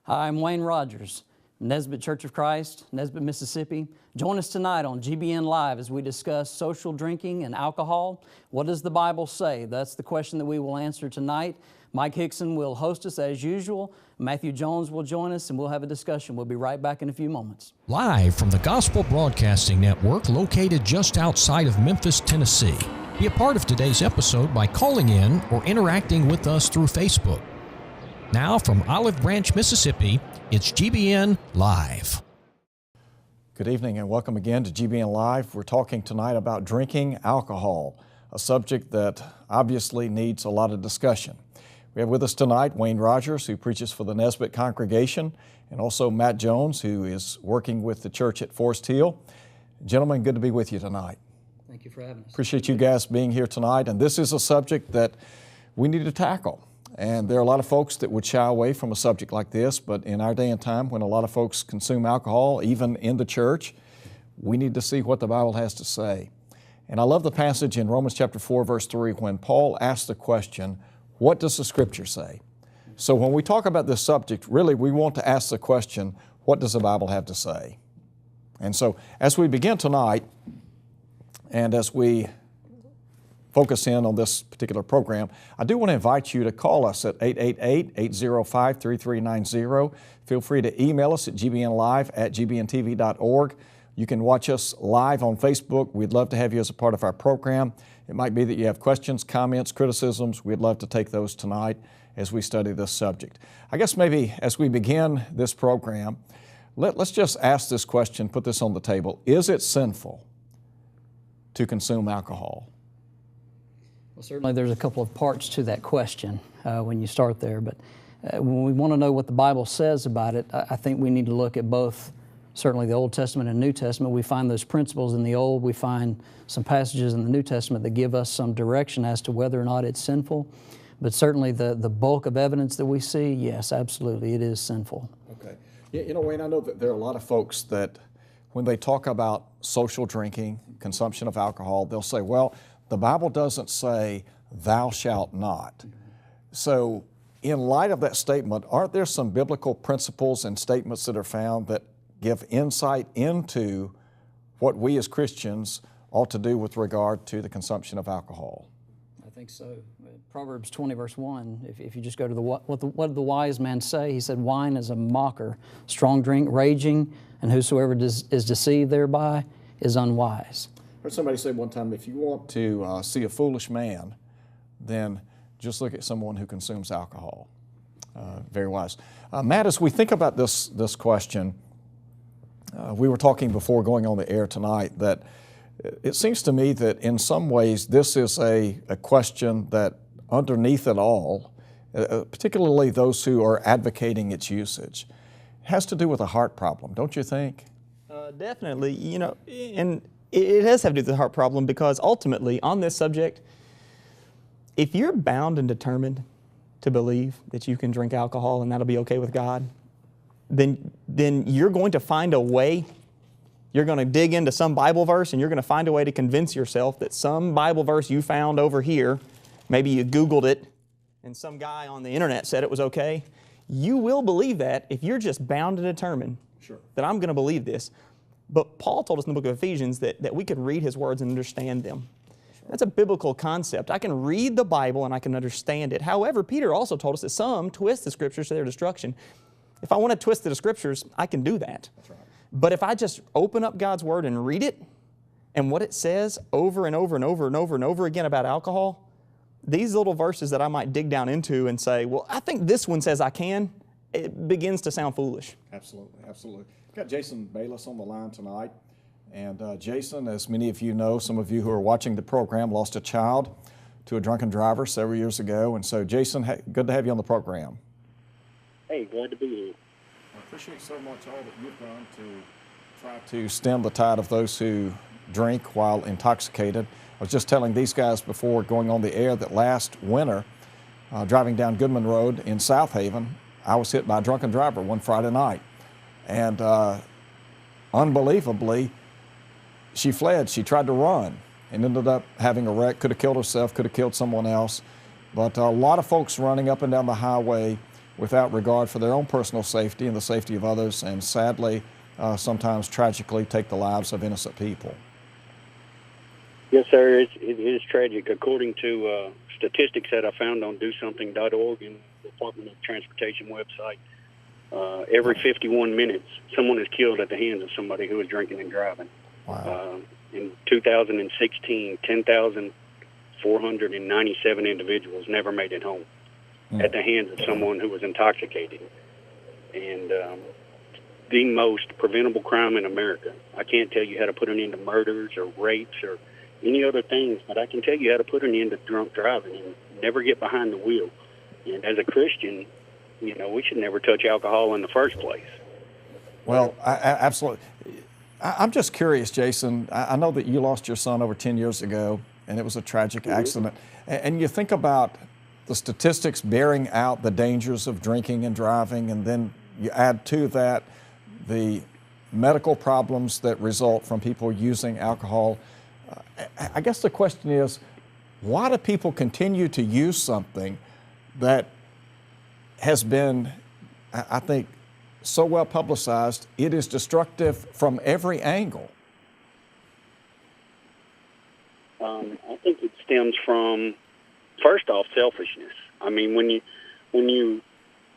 Hi, I'm Wayne Rogers, Nesbitt Church of Christ, Nesbitt, Mississippi. Join us tonight on GBNLive as we discuss social drinking and alcohol. What does the Bible say? That's the question that we will answer tonight. Mike Hixson will host us as usual. Matthew Jones will join us and we'll have a discussion. We'll be right back in a few moments. Live from the Gospel Broadcasting Network located just outside of Memphis, Tennessee. Be a part of today's episode by calling in or interacting with us through Facebook. Now from Olive Branch, Mississippi, it's GBN Live. Good evening and welcome again to GBN Live. We're talking tonight about drinking alcohol, a subject that obviously needs a lot of discussion. We have with us tonight Wayne Rogers, who preaches for the Nesbitt congregation, and also Matt Jones, who is working with the church at Forest Hill. Gentlemen, good to be with you tonight. Thank you for having us. Appreciate you guys being here tonight, and this is a subject that we need to tackle. And there are a lot of folks that would shy away from a subject like this, but in our day and time when a lot of folks consume alcohol, even in the church, we need to see what the Bible has to say. And I love the passage in Romans chapter 4, verse 3, when Paul asked the question, what does the Scripture say? So when we talk about this subject, really we want to ask the question, what does the Bible have to say? And so as we begin tonight, and as we focus in on this particular program, I do want to invite you to call us at 888-805-3390. Feel free to email us at gbnlive@gbntv.org. You can watch us live on Facebook. We'd love to have you as a part of our program. It might be that you have questions, comments, criticisms. We'd love to take those tonight as we study this subject. I guess maybe as we begin this program, let's just ask this question, put this on the table. Is it sinful to consume alcohol? Well, certainly there's a couple of parts to that question when you start there, but when we want to know what the Bible says about it, I think we need to look at both, certainly the Old Testament and New Testament. We find those principles in the Old, we find some passages in the New Testament that give us some direction as to whether or not it's sinful, but certainly the bulk of evidence that we see, yes, absolutely, it is sinful. Okay. You know, Wayne, I know that there are a lot of folks that when they talk about social drinking, consumption of alcohol, they'll say, well, the Bible doesn't say, thou shalt not. So in light of that statement, aren't there some biblical principles and statements that are found that give insight into what we as Christians ought to do with regard to the consumption of alcohol? I think so. Proverbs 20, verse 1, if you just go to what did the wise man say? He said, wine is a mocker, strong drink, raging, and whosoever is deceived thereby is unwise. I heard somebody say one time, if you want to see a foolish man, then just look at someone who consumes alcohol. Very wise. Matt, as we think about this question, we were talking before going on the air tonight that it seems to me that in some ways this is a question that underneath it all, particularly those who are advocating its usage, has to do with a heart problem, don't you think? Definitely, you know, and it does have to do with the heart problem because ultimately on this subject, if you're bound and determined to believe that you can drink alcohol and that'll be okay with God, then you're going to find a way. You're going to dig into some Bible verse and you're going to find a way to convince yourself that some Bible verse you found over here, maybe you Googled it and some guy on the internet said it was okay. You will believe that if you're just bound and determined that I'm going to believe this. But Paul told us in the book of Ephesians that we could read his words and understand them. That's a biblical concept. I can read the Bible and I can understand it. However, Peter also told us that some twist the Scriptures to their destruction. If I want to twist the Scriptures, I can do that. That's right. But if I just open up God's Word and read it, and what it says over and over and over and over and over again about alcohol, these little verses that I might dig down into and say, well, I think this one says I can, it begins to sound foolish. Absolutely, absolutely. We've got Jason Bayless on the line tonight. And Jason, as many of you know, some of you who are watching the program lost a child to a drunken driver several years ago. And so, Jason, good to have you on the program. Hey, glad to be here. I appreciate so much all that you've done to try to stem the tide of those who drink while intoxicated. I was just telling these guys before going on the air that last winter, driving down Goodman Road in South Haven, I was hit by a drunken driver one Friday night. And unbelievably, she fled. She tried to run and ended up having a wreck. Could have killed herself, could have killed someone else. But a lot of folks running up and down the highway without regard for their own personal safety and the safety of others, and sadly, sometimes tragically take the lives of innocent people. Yes, sir. It is tragic. According to statistics that I found on DoSomething.org and the Department of Transportation website, every 51 minutes, someone is killed at the hands of somebody who is drinking and driving. Wow. In 2016, 10,497 individuals never made it home at the hands of someone who was intoxicated. And the most preventable crime in America. I can't tell you how to put an end to murders or rapes or any other things, but I can tell you how to put an end to drunk driving and never get behind the wheel. And as a Christian, you know, we should never touch alcohol in the first place. Well, absolutely. I'm just curious, Jason. I know that you lost your son over 10 years ago, and it was a tragic accident. And you think about the statistics bearing out the dangers of drinking and driving, and then you add to that the medical problems that result from people using alcohol. I guess the question is, why do people continue to use something that has been, I think, so well publicized, it is destructive from every angle? I think it stems from, first off, selfishness. I mean, when you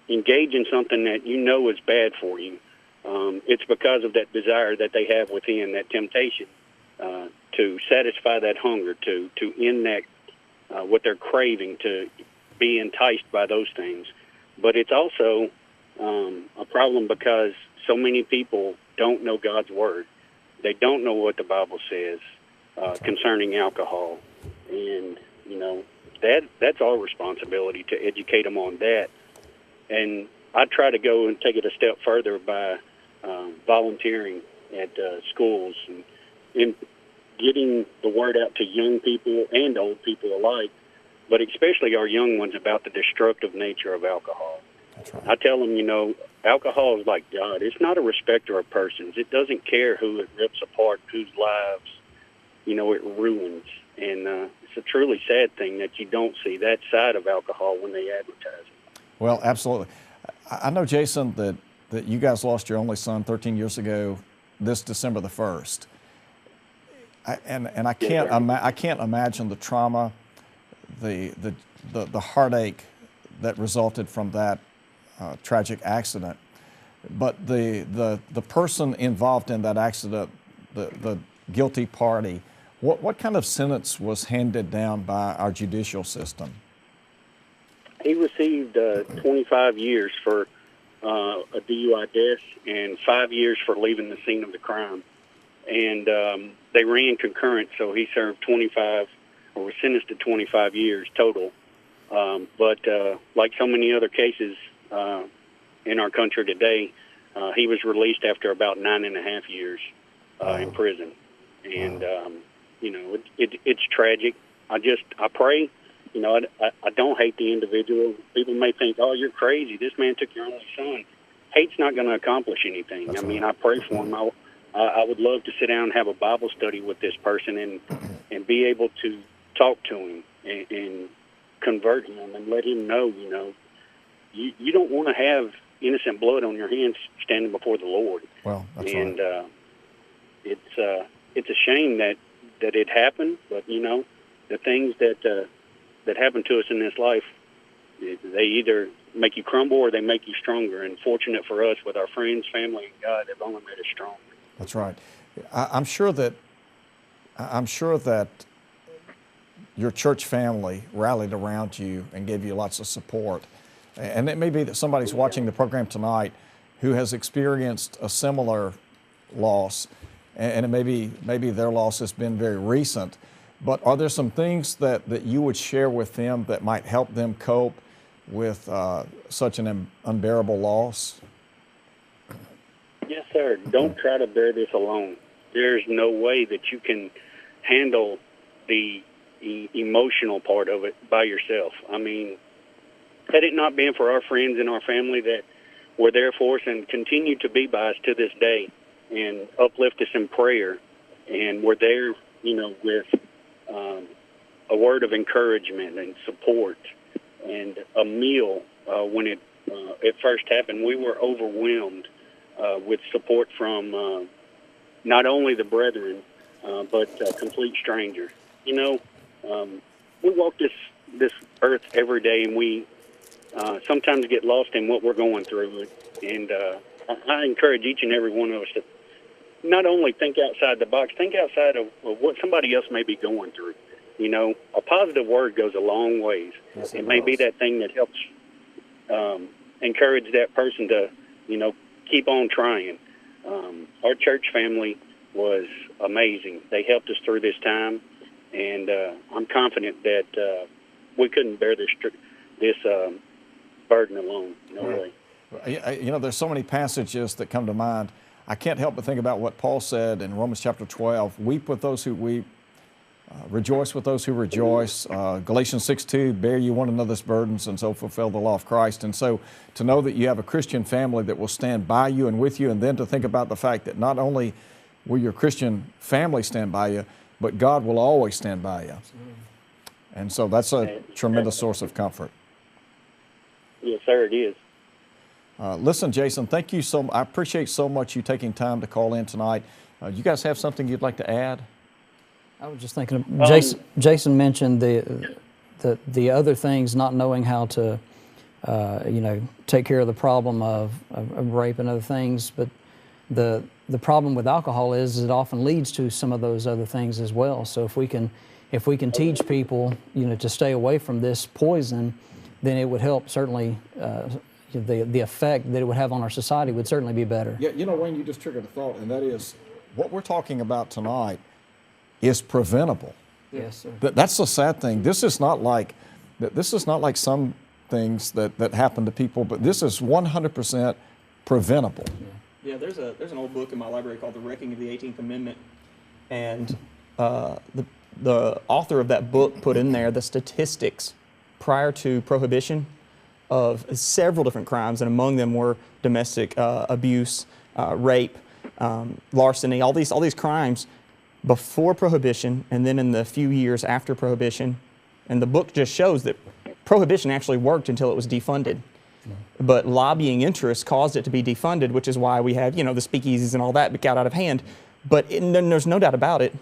engage in something that you know is bad for you, it's because of that desire that they have within, that temptation to satisfy that hunger, to end that what they're craving, to be enticed by those things. But it's also a problem because so many people don't know God's Word. They don't know what the Bible says concerning alcohol. And, you know, that's our responsibility to educate them on that. And I try to go and take it a step further by volunteering at schools and getting the word out to young people and old people alike, but especially our young ones, about the destructive nature of alcohol. That's right. I tell them, you know, alcohol is like God. It's not a respecter of persons. It doesn't care who it rips apart, whose lives, you know, it ruins. And it's a truly sad thing that you don't see that side of alcohol when they advertise it. Well, absolutely. I know, Jason, that you guys lost your only son 13 years ago, this December the 1st. And I can't imagine the trauma, the heartache that resulted from that tragic accident. But the person involved in that accident, the guilty party, what kind of sentence was handed down by our judicial system? He received 25 years for a DUI death and 5 years for leaving the scene of the crime. And they ran concurrent, so he served 25, or was sentenced to 25 years total. But like so many other cases in our country today, he was released after about 9.5 years in prison. And, you know, it's tragic. I pray, you know, I don't hate the individual. People may think, oh, you're crazy. This man took your only son. Hate's not going to accomplish anything. That's I mean, right. I pray for him. I would love to sit down and have a Bible study with this person and be able to talk to him and convert him and let him know, you know, you don't want to have innocent blood on your hands standing before the Lord. Well, that's and right. It's a shame that it happened, but you know, the things that happen to us in this life, they either make you crumble or they make you stronger. And fortunate for us, with our friends, family, and God, they've only made us stronger. That's right. I'm sure that your church family rallied around you and gave you lots of support. And it may be that somebody's watching the program tonight who has experienced a similar loss, and it maybe their loss has been very recent. But are there some things that you would share with them that might help them cope with such an unbearable loss? Yes, sir. Don't try to bear this alone. There's no way that you can handle the emotional part of it by yourself. I mean, had it not been for our friends and our family that were there for us and continue to be by us to this day and uplift us in prayer, and were there, you know, with a word of encouragement and support and a meal when it it first happened, we were overwhelmed with support from not only the brethren, but complete strangers. You know, we walk this earth every day, and we sometimes get lost in what we're going through. And I encourage each and every one of us to not only think outside the box, think outside of what somebody else may be going through. You know, a positive word goes a long ways. Yes, it may be that thing that helps encourage that person to, you know, keep on trying. Our church family was amazing. They helped us through this time, and I'm confident that we couldn't bear this burden alone. No way. You know, there's so many passages that come to mind. I can't help but think about what Paul said in Romans chapter 12, weep with those who weep, rejoice with those who rejoice. Galatians 6:2, bear you one another's burdens and so fulfill the law of Christ. And so to know that you have a Christian family that will stand by you and with you, and then to think about the fact that not only will your Christian family stand by you, but God will always stand by you. And so that's a tremendous source of comfort. Yes, sir, it is. Listen, Jason, thank you so much. I appreciate so much you taking time to call in tonight. You guys have something you'd like to add? I was just thinking, Jason mentioned the other things, not knowing how to, you know, take care of the problem of rape and other things. But the problem with alcohol is it often leads to some of those other things as well. So if we can teach people, you know, to stay away from this poison, then it would help certainly. The effect that it would have on our society would certainly be better. Yeah, you know, Wayne, you just triggered a thought, and that is what we're talking about tonight is preventable. Yes, sir. That's the sad thing. This is not like some things that happen to people, but this is 100% preventable. Yeah, there's an old book in my library called The Wrecking of the 18th Amendment, and the author of that book put in there the statistics prior to Prohibition of several different crimes, and among them were domestic abuse, rape, larceny, all these crimes before Prohibition, and then in the few years after Prohibition. And the book just shows that Prohibition actually worked until it was defunded. But lobbying interests caused it to be defunded, which is why we have, you know, the speakeasies and all that got out of hand. But there's no doubt about it,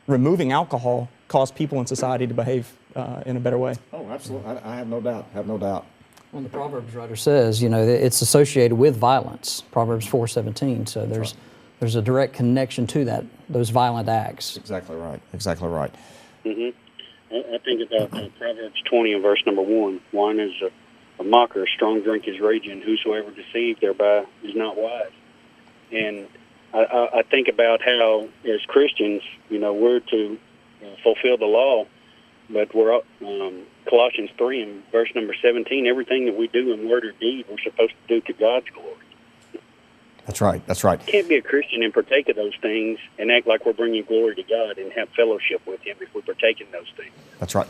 removing alcohol caused people in society to behave in a better way. Oh, absolutely. I have no doubt. Have no doubt. Well, the Proverbs writer says, you know, it's associated with violence, Proverbs 4:17. So there's a direct connection to that, those violent acts. Exactly right. Exactly right. Mm-hmm. I think about Proverbs 20 and verse number 1. Wine is a mocker, strong drink is raging. Whosoever deceived thereby is not wise. And I think about how, as Christians, you know, we're to fulfill the law, but we're Colossians 3 and verse number 17, everything that we do in word or deed, we're supposed to do to God's glory. That's right. That's right. You can't be a Christian and partake of those things and act like we're bringing glory to God and have fellowship with Him if we partake in those things. That's right.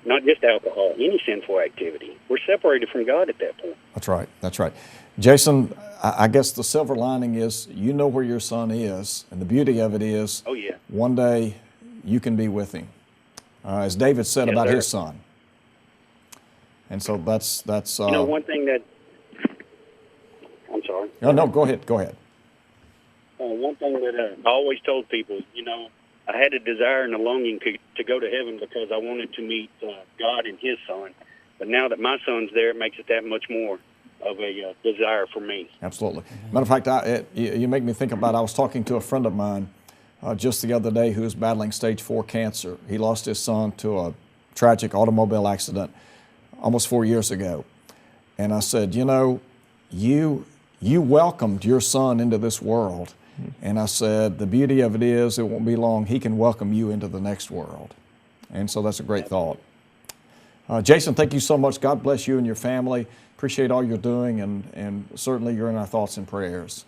Not just alcohol, any sinful activity. We're separated from God at that point. That's right. That's right. Jason, I guess the silver lining is you know where your son is, and the beauty of it is one day you can be with him. As David said about his son. And so that's you know, one thing that I'm sorry. No, go ahead. Go ahead. One thing that I always told people, you know, I had a desire and a longing to go to heaven because I wanted to meet God and His Son. But now that my son's there, it makes it that much more of a desire for me. Absolutely. Matter of fact, you make me think about, I was talking to a friend of mine just the other day who was battling stage 4 cancer. He lost his son to a tragic automobile accident almost 4 years ago. And I said, you know, you welcomed your son into this world. And I said, the beauty of it is, it won't be long, he can welcome you into the next world. And so that's a great thought. Jason, thank you so much. God bless you and your family. Appreciate all you're doing, and certainly you're in our thoughts and prayers.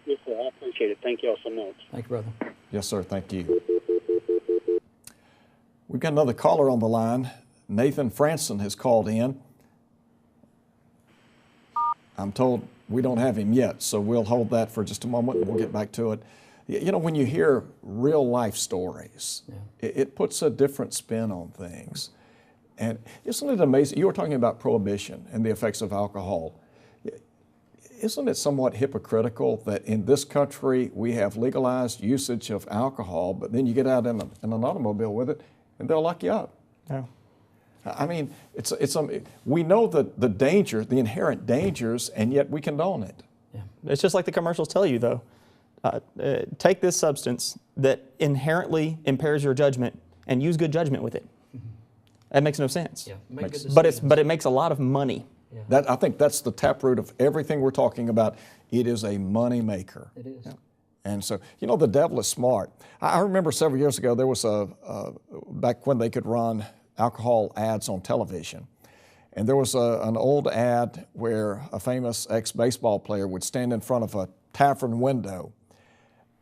Yes, sir. I appreciate it. Thank you all so much. Thank you, brother. Yes, sir. Thank you. We've got another caller on the line. Nathan Franson has called in. I'm told we don't have him yet, so we'll hold that for just a moment and we'll get back to it. You know, when you hear real life stories, it puts a different spin on things. And isn't it amazing? You were talking about prohibition and the effects of alcohol. Isn't it somewhat hypocritical that in this country we have legalized usage of alcohol, but then you get out in an automobile with it and they'll lock you up? Yeah. I mean, we know the danger, the inherent dangers, and yet we condone it. Yeah. It's just like the commercials tell you, though. Take this substance that inherently impairs your judgment and use good judgment with it. That makes no sense. Yeah, but it makes a lot of money. Yeah. I think that's the taproot of everything we're talking about. It is a money maker. It is. Yeah. And so, you know, the devil is smart. I remember several years ago there was back when they could run alcohol ads on television. And there was an old ad where a famous ex-baseball player would stand in front of a tavern window.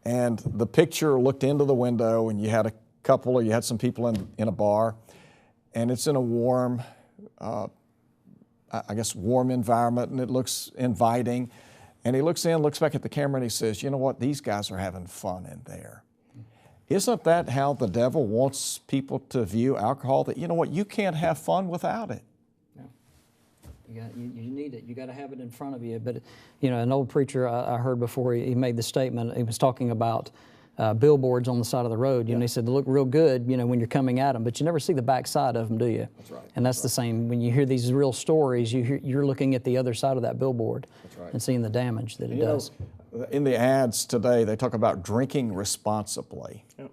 And the picture looked into the window, and you had a couple or you had some people in a bar. And it's in a warm, warm environment, and it looks inviting. And he looks in, looks back at the camera, and he says, you know what, these guys are having fun in there. Isn't that how the devil wants people to view alcohol? That, you know what, you can't have fun without it. You need it. You got to have it in front of you. But, you know, an old preacher I heard before he made the statement, he was talking about billboards on the side of the road. You know, he said they look real good, you know, when you're coming at them, but you never see the back side of them, do you? That's right. And that's the same. When you hear these real stories, you're looking at the other side of that billboard and seeing the damage that it does. In the ads today, they talk about drinking responsibly. Yep.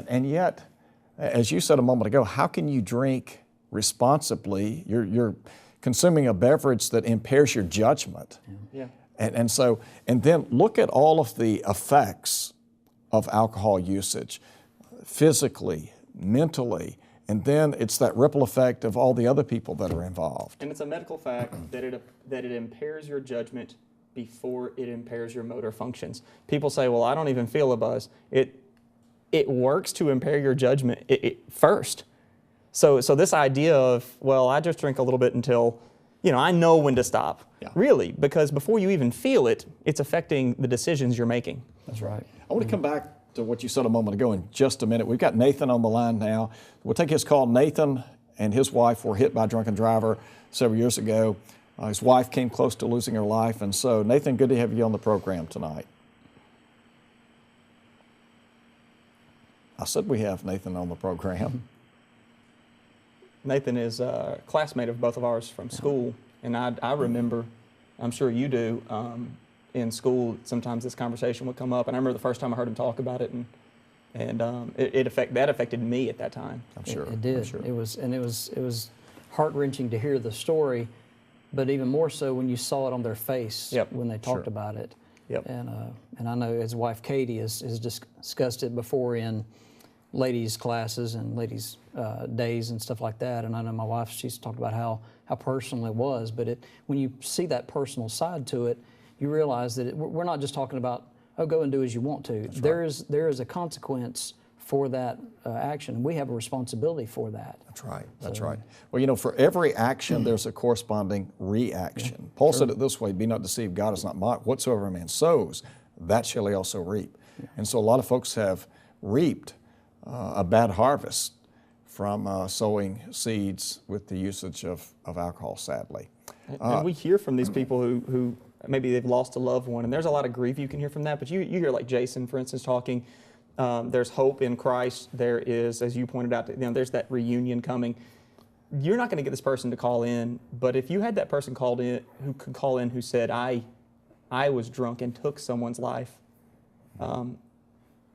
And yet, as you said a moment ago, how can you drink responsibly? You're consuming a beverage that impairs your judgment. Yeah. And then look at all of the effects of alcohol usage, physically, mentally, and then it's that ripple effect of all the other people that are involved. And it's a medical fact that it impairs your judgment before it impairs your motor functions. People say, well, I don't even feel a buzz. It works to impair your judgment first. So this idea of, well, I just drink a little bit until, you know, I know when to stop. Yeah. Really, because before you even feel it, it's affecting the decisions you're making. That's right. I want to come back to what you said a moment ago in just a minute. We've got Nathan on the line now. We'll take his call. Nathan and his wife were hit by a drunken driver several years ago. His wife came close to losing her life. And so, Nathan, good to have you on the program tonight. I said we have Nathan on the program. Nathan is a classmate of both of ours from school, and I remember, I'm sure you do, in school sometimes this conversation would come up, and I remember the first time I heard him talk about it, and that affected me at that time. I'm sure. It did. I'm sure. It was heart-wrenching to hear the story, but even more so when you saw it on their face when they talked about it. Yep. And I know his wife Katie has discussed it before in ladies' classes and ladies' days and stuff like that. And I know my wife, she's talked about how personal it was. But when you see that personal side to it, you realize that we're not just talking about, oh, go and do as you want to. That's right. There is a consequence for that action, and we have a responsibility for that. That's right. That's right. Well, you know, for every action, there's a corresponding reaction. Paul said it this way, be not deceived, God is not mocked. Whatsoever a man sows, that shall he also reap. And so a lot of folks have reaped a bad harvest from sowing seeds with the usage of alcohol, sadly. And we hear from these people who maybe they've lost a loved one, and there's a lot of grief you can hear from that, but you hear like Jason, for instance, talking, there's hope in Christ, there is, as you pointed out, there's that reunion coming. You're not going to get this person to call in, but if you had that person who said, I was drunk and took someone's life,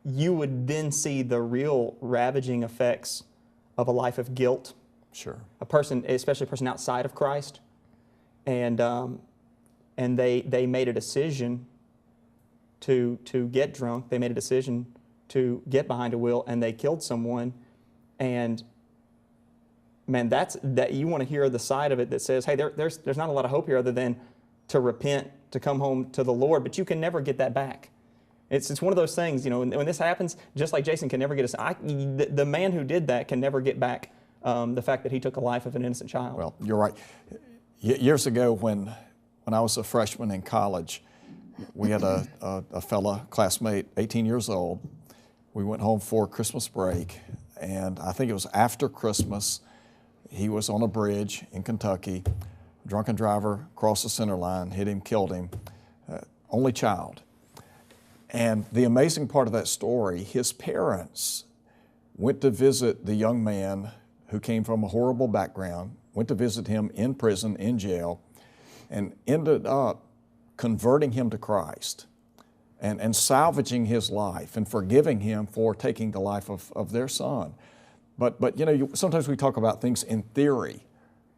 you would then see the real ravaging effects of a life of guilt. Sure. A person, especially a person outside of Christ, and they made a decision to get drunk. They made a decision to get behind a wheel, and they killed someone. And man, that you want to hear the side of it that says, hey, there's not a lot of hope here other than to repent, to come home to the Lord, but you can never get that back. It's one of those things, you know, when this happens, just like Jason can never get the man who did that can never get back the fact that he took the life of an innocent child. Well, you're right. Years ago when I was a freshman in college, we had a fella, classmate, 18 years old. We went home for Christmas break, and I think it was after Christmas. he was on a bridge in Kentucky. Drunken driver crossed the center line, hit him, killed him. Only child. And the amazing part of that story, his parents went to visit the young man who came from a horrible background, went to visit him in prison, in jail, and ended up converting him to Christ and salvaging his life and forgiving him for taking the life of their son. But you know, sometimes we talk about things in theory,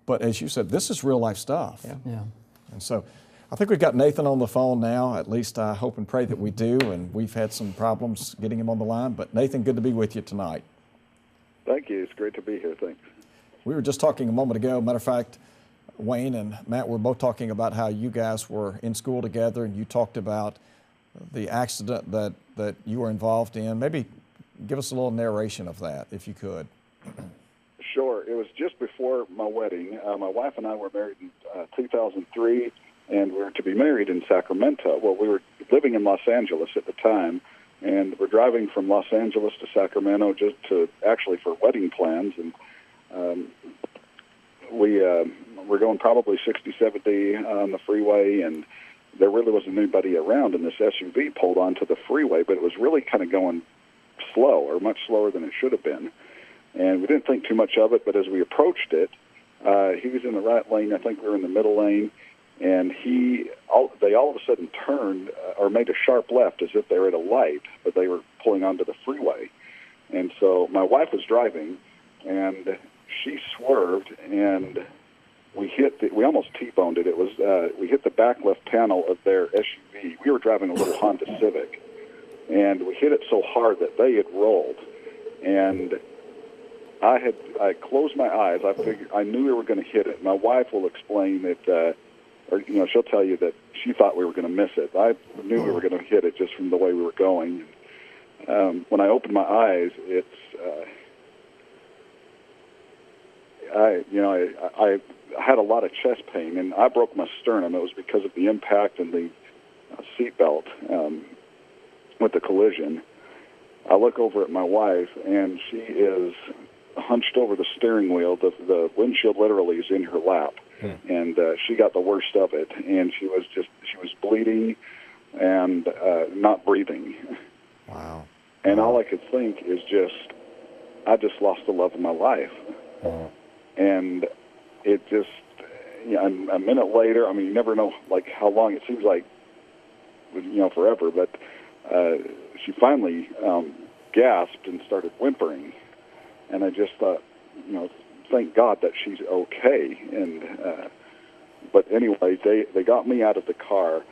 but as you said, this is real life stuff. Yeah. And so I think we've got Nathan on the phone now. At least I hope and pray that we do, and we've had some problems getting him on the line. But Nathan, good to be with you tonight. Thank you. It's great to be here. Thanks. We were just talking a moment ago. Matter of fact, Wayne and Matt were both talking about how you guys were in school together, and you talked about the accident that you were involved in. Maybe give us a little narration of that, if you could. Sure. It was just before my wedding. My wife and I were married in 2003, and we were to be married in Sacramento. Well, we were living in Los Angeles at the time, and we're driving from Los Angeles to Sacramento just to actually for wedding plans, and we're going probably 60, 70 on the freeway, and there really wasn't anybody around, and this SUV pulled onto the freeway, but it was really kind of going slow, or much slower than it should have been. And we didn't think too much of it, but as we approached it, he was in the right lane. I think we were in the middle lane, and they all of a sudden turned or made a sharp left as if they were at a light, but they were pulling onto the freeway. And so my wife was driving, and she swerved, and we almost T-boned it. It was we hit the back left panel of their SUV. We were driving a little Honda Civic, and we hit it so hard that they had rolled. And I closed my eyes. I knew we were going to hit it. My wife will explain that, or she'll tell you that she thought we were going to miss it. I knew we were going to hit it just from the way we were going. When I opened my eyes, I had a lot of chest pain, and I broke my sternum. It was because of the impact and the seatbelt with the collision. I look over at my wife, and she is hunched over the steering wheel. The windshield literally is in her lap, and she got the worst of it. And she was bleeding and not breathing. Wow. And all I could think is I just lost the love of my life. And it just, a minute later, I mean, you never know like how long. It seems like, forever, but she finally gasped and started whimpering. And I just thought, thank God that she's okay. And but anyway, they got me out of the car.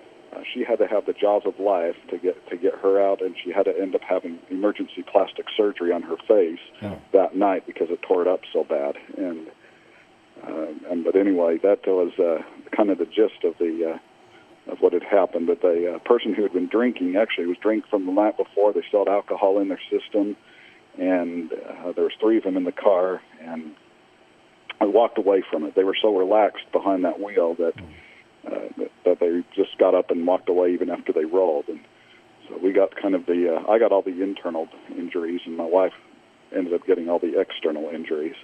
She had to have the jaws of life to get her out, and she had to end up having emergency plastic surgery on her face that night because it tore it up so bad. And but anyway, that was kind of the gist of of what had happened. But the person who had been drinking actually was drinking from the night before. They still had alcohol in their system, and there was 3 of them in the car, and I walked away from it. They were so relaxed behind that wheel that they just got up and walked away even after they rolled. And so we got kind of I got all the internal injuries, and my wife ended up getting all the external injuries.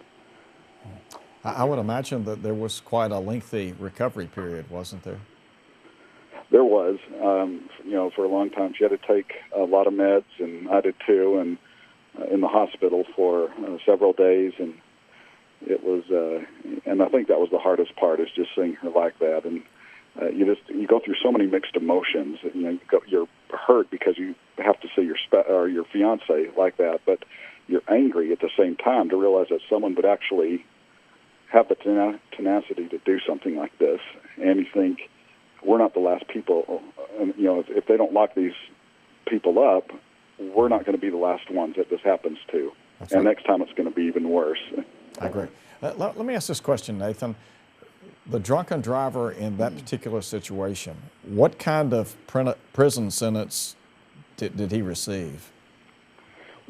I would imagine that there was quite a lengthy recovery period, wasn't there? There was. For a long time she had to take a lot of meds, and I did too, and in the hospital for several days. And it was, and I think that was the hardest part, is just seeing her like that. And you go through so many mixed emotions. You're hurt because you have to see your fiance like that, but you're angry at the same time to realize that someone would actually have the tenacity to do something like this. And you think, we're not the last people. If they don't lock these people up, we're not going to be the last ones that this happens to. That's and right. Next time it's going to be even worse. I agree. Let me ask this question, Nathan. The drunken driver in that particular situation, what kind of prison sentence did he receive?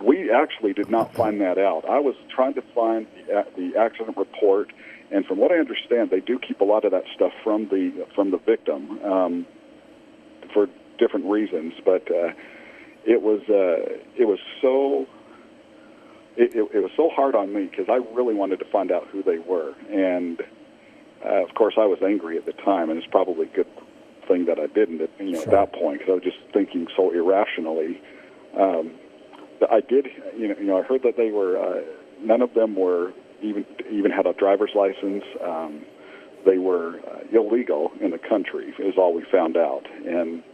We actually did not find that out. I was trying to find the accident report, and from what I understand, they do keep a lot of that stuff from the victim for different reasons. But it was it was so hard on me because I really wanted to find out who they were. And, of course, I was angry at the time, and it's probably a good thing that I didn't at that point, because I was just thinking so irrationally. I did, I heard that they were, none of them were even had a driver's license. They were illegal in the country, is all we found out. And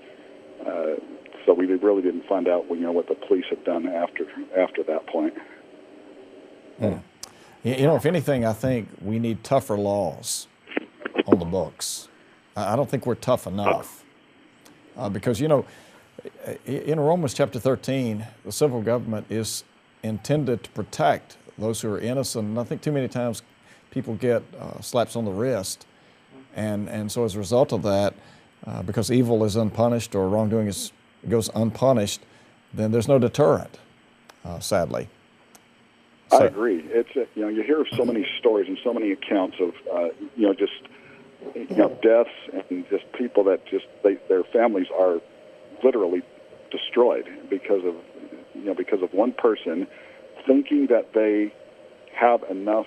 so we really didn't find out, what the police had done after that point. If anything, I think we need tougher laws on the books. I don't think we're tough enough. Because, in Romans chapter 13, the civil government is intended to protect those who are innocent. And I think too many times people get slaps on the wrist. And so as a result of that, because evil is unpunished or wrongdoing goes unpunished, then there's no deterrent, sadly. So, I agree. It's you hear so many stories and so many accounts of just deaths and just people that their families are literally destroyed because of one person thinking that they have enough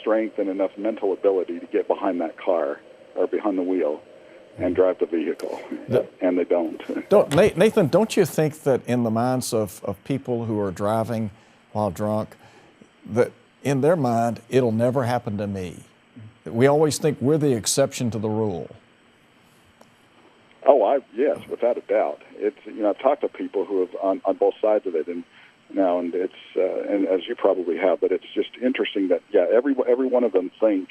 strength and enough mental ability to get behind that car or behind the wheel and drive the vehicle, and they don't. Nathan, don't you think that in the minds of people who are driving while drunk, that in their mind, it'll never happen to me? We always think we're the exception to the rule. Oh, yes, without a doubt. It's I've talked to people who have on both sides of it, and it's and as you probably have, but it's just interesting that every one of them think,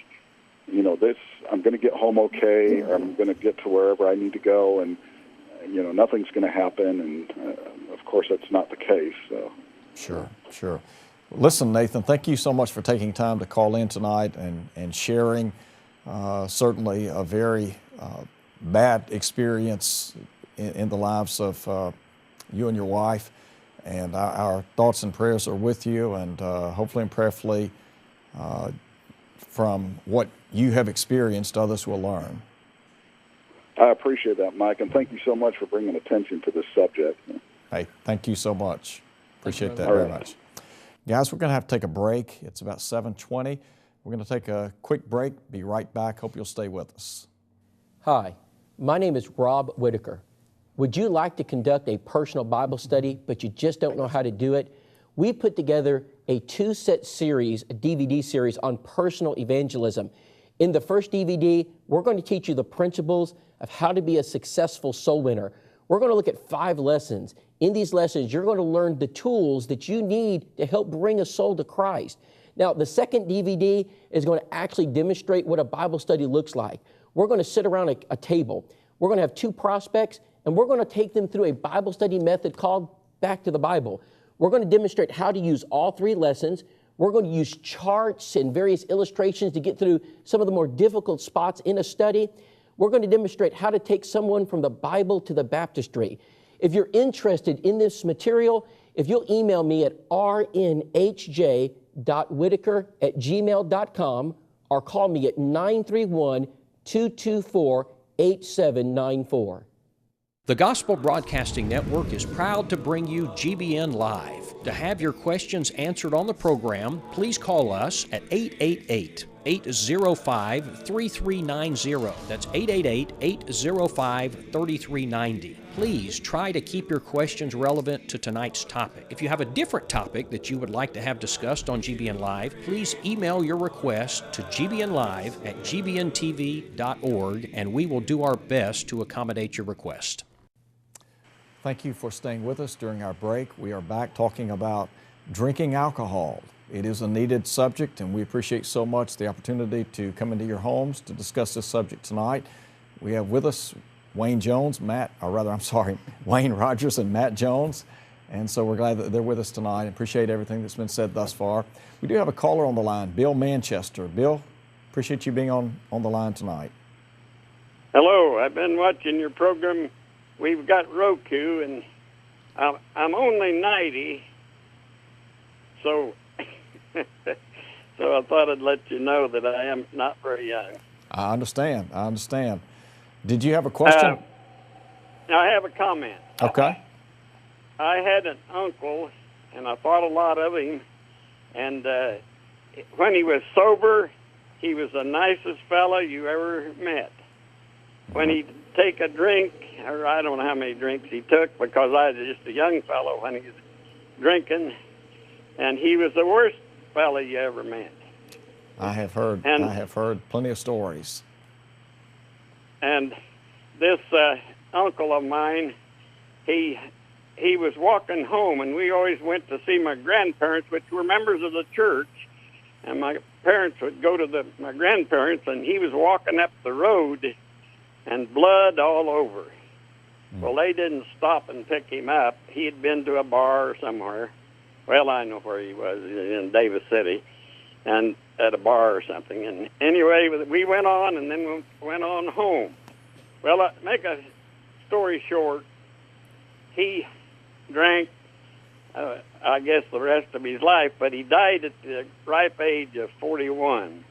this, I'm going to get home okay, or I'm going to get to wherever I need to go, and nothing's going to happen, and of course that's not the case. So. Sure. Listen, Nathan, thank you so much for taking time to call in tonight and sharing certainly a very bad experience in the lives of you and your wife. And our thoughts and prayers are with you, and hopefully and prayerfully from what you have experienced, others will learn. I appreciate that, Mike, and thank you so much for bringing attention to this subject. Hey, thank you so much. Appreciate that very much. Guys, we're going to have to take a break. It's about 7:20. We're going to take a quick break. Be right back. Hope you'll stay with us. Hi, my name is Rob Whitaker. Would you like to conduct a personal Bible study, but you just don't know how to do it? We put together a 2-set series, a DVD series on personal evangelism. In the first DVD, we're going to teach you the principles of how to be a successful soul winner. We're going to look at 5 lessons. In these lessons, you're going to learn the tools that you need to help bring a soul to Christ. Now, the second DVD is going to actually demonstrate what a Bible study looks like. We're going to sit around a table. We're going to have 2 prospects, and we're going to take them through a Bible study method called Back to the Bible. We're going to demonstrate how to use all 3 lessons. We're going to use charts and various illustrations to get through some of the more difficult spots in a study. We're going to demonstrate how to take someone from the Bible to the baptistry. If you're interested in this material, if you'll email me at rnhj.whitaker@gmail.com or call me at 931-224-8794. The Gospel Broadcasting Network is proud to bring you GBN Live. To have your questions answered on the program, please call us at 888-805-3390. That's 888-805-3390. Please try to keep your questions relevant to tonight's topic. If you have a different topic that you would like to have discussed on GBN Live, please email your request to gbnlive@gbntv.org, and we will do our best to accommodate your request. Thank you for staying with us during our break. We are back talking about drinking alcohol. It is a needed subject, and we appreciate so much the opportunity to come into your homes to discuss this subject tonight. We have with us Wayne Rogers and Matt Jones, and so we're glad that they're with us tonight. Appreciate everything that's been said thus far. We do have a caller on the line, Bill Manchester. Bill, appreciate you being on the line tonight. Hello, I've been watching your program. We've got Roku, and I'm only 90, so so I thought I'd let you know that I am not very young. I understand. Did you have a question? I have a comment. Okay. I had an uncle, and I thought a lot of him, And when he was sober, he was the nicest fellow you ever met. When he'd take a drink, or I don't know how many drinks he took, because I was just a young fellow when he was drinking, and he was the worst fellow you ever met. I have heard plenty of stories. And this uncle of mine, he was walking home, and we always went to see my grandparents, which were members of the church. And my parents would go to my grandparents, and he was walking up the road, and blood all over. Well, they didn't stop and pick him up. He had been to a bar or somewhere. Well, I know where he was, in Davis City, and at a bar or something. And anyway, we went on, and then we went on home. Well, make a story short, he drank, I guess, the rest of his life, but he died at the ripe age of 41.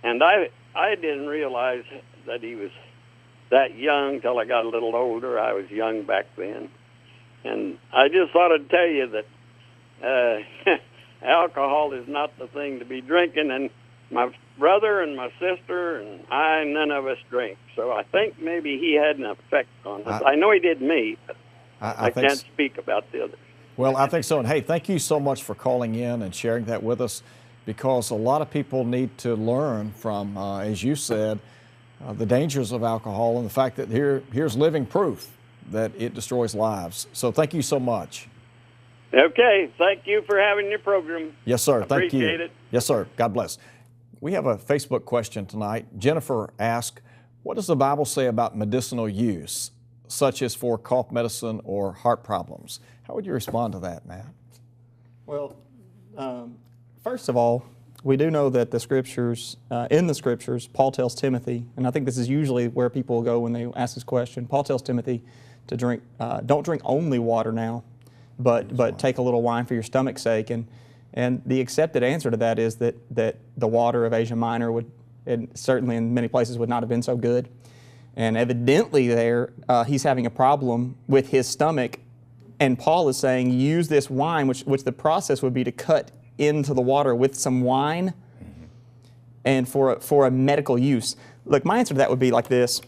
And I didn't realize that he was that young till I got a little older. I was young back then. And I just thought I'd tell you that alcohol is not the thing to be drinking. And my brother and my sister and I, none of us drink. So I think maybe he had an effect on us. I know he did me, but I can't speak about the others. Well, I think so. And hey, thank you so much for calling in and sharing that with us, because a lot of people need to learn from, as you said, the dangers of alcohol and the fact that here's living proof that it destroys lives. So thank you so much. Okay. Thank you for having your program. Yes, sir. Thank you. Appreciate it. Yes, sir. God bless. We have a Facebook question tonight. Jennifer asked, what does the Bible say about medicinal use, such as for cough medicine or heart problems? How would you respond to that, Matt? Well, first of all, we do know that the scriptures, in the scriptures, Paul tells Timothy, and I think this is usually where people go when they ask this question. Paul tells Timothy to drink, don't drink only water now, but take a little wine for your stomach's sake. And the accepted answer to that is that the water of Asia Minor would, and certainly in many places, would not have been so good. And evidently there, he's having a problem with his stomach, and Paul is saying use this wine, which the process would be to cut into the water with some wine, and for a medical use. Look, my answer to that would be like this.